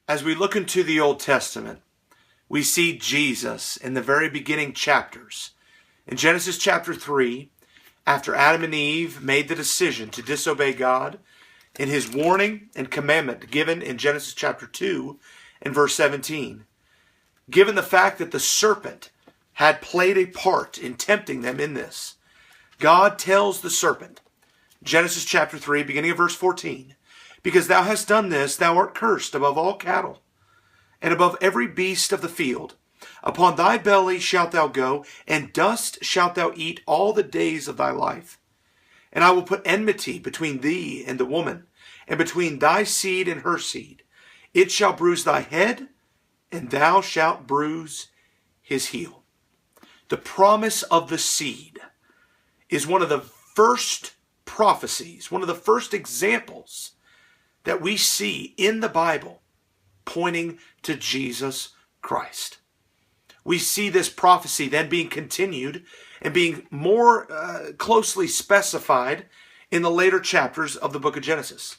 As we look into the Old Testament, we see Jesus in the very beginning chapters. In Genesis chapter 3, after Adam and Eve made the decision to disobey God, in his warning and commandment given in Genesis chapter 2 and verse 17, given the fact that the serpent had played a part in tempting them in this, God tells the serpent, Genesis chapter 3, beginning of verse 14, because thou hast done this, thou art cursed above all cattle, and above every beast of the field. Upon thy belly shalt thou go, and dust shalt thou eat all the days of thy life. And I will put enmity between thee and the woman, and between thy seed and her seed. It shall bruise thy head, and thou shalt bruise his heel. The promise of the seed is one of the first prophecies, one of the first examples that we see in the Bible pointing to Jesus Christ. We see this prophecy then being continued and being more closely specified in the later chapters of the book of Genesis.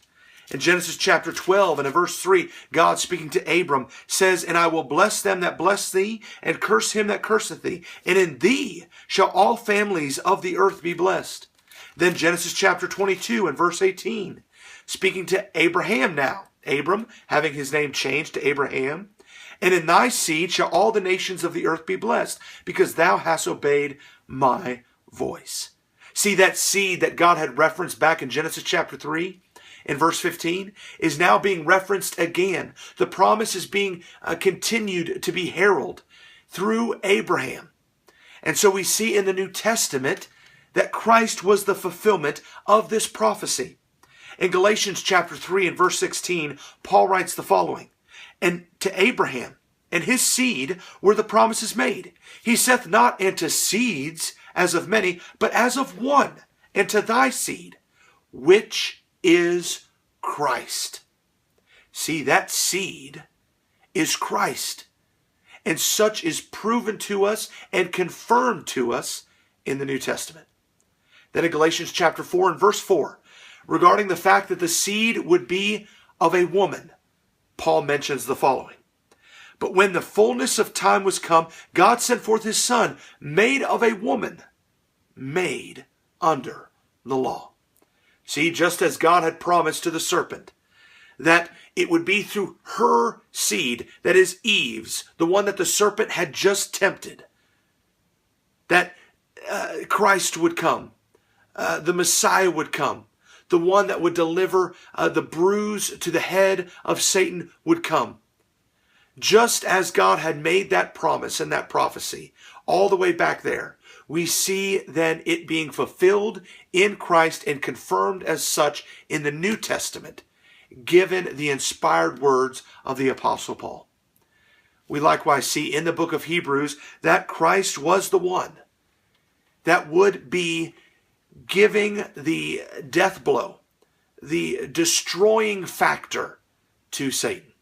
In Genesis chapter 12 and in verse 3, God speaking to Abram says, And I will bless them that bless thee, and curse him that curseth thee. And in thee shall all families of the earth be blessed. Then Genesis chapter 22 and verse 18, speaking to Abraham now, Abram having his name changed to Abraham, and in thy seed shall all the nations of the earth be blessed, because thou hast obeyed my voice. See, that seed that God had referenced back in Genesis chapter 3 in verse 15 is now being referenced again. The promise is being continued to be heralded through Abraham. And so we see in the New Testament that Christ was the fulfillment of this prophecy. In Galatians chapter 3 and verse 16, Paul writes the following, And to Abraham and his seed were the promises made. He saith not unto seeds as of many, but as of one, and to thy seed, which is Christ. See, that seed is Christ. And such is proven to us and confirmed to us in the New Testament. Then in Galatians chapter 4 and verse 4, regarding the fact that the seed would be of a woman, Paul mentions the following. But when the fullness of time was come, God sent forth his Son, made of a woman, made under the law. See, just as God had promised to the serpent, that it would be through her seed, that is Eve's, the one that the serpent had just tempted, that Christ would come, the Messiah would come, the one that would deliver the bruise to the head of Satan would come. Just as God had made that promise and that prophecy all the way back there, we see then it being fulfilled in Christ and confirmed as such in the New Testament, given the inspired words of the Apostle Paul. We likewise see in the book of Hebrews that Christ was the one that would be giving the death blow, the destroying factor to Satan.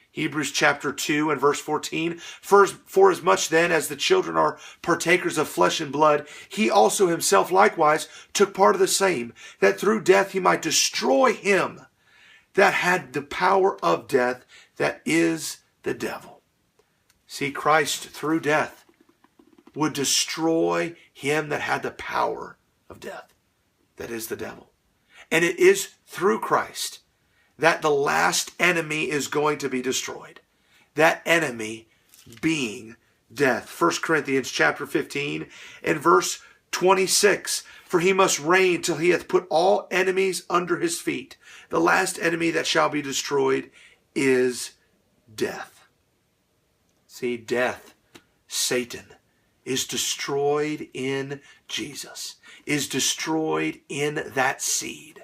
Hebrews chapter 2 and verse 14, For as much then as the children are partakers of flesh and blood, he also himself likewise took part of the same, that through death he might destroy him that had the power of death, that is the devil. See, Christ through death would destroy him that had the power of death, that is the devil. And it is through Christ that the last enemy is going to be destroyed. That enemy being death. 1 Corinthians chapter 15 and verse 26. For he must reign till he hath put all enemies under his feet. The last enemy that shall be destroyed is death. See, death, Satan, is destroyed in Jesus, is destroyed in that seed.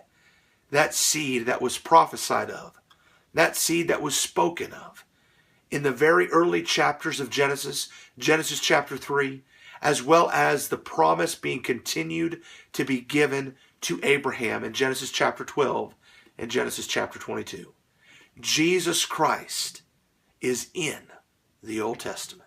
That seed that was prophesied of, that seed that was spoken of in the very early chapters of Genesis, Genesis chapter 3, as well as the promise being continued to be given to Abraham in Genesis chapter 12 and Genesis chapter 22. Jesus Christ is in the Old Testament.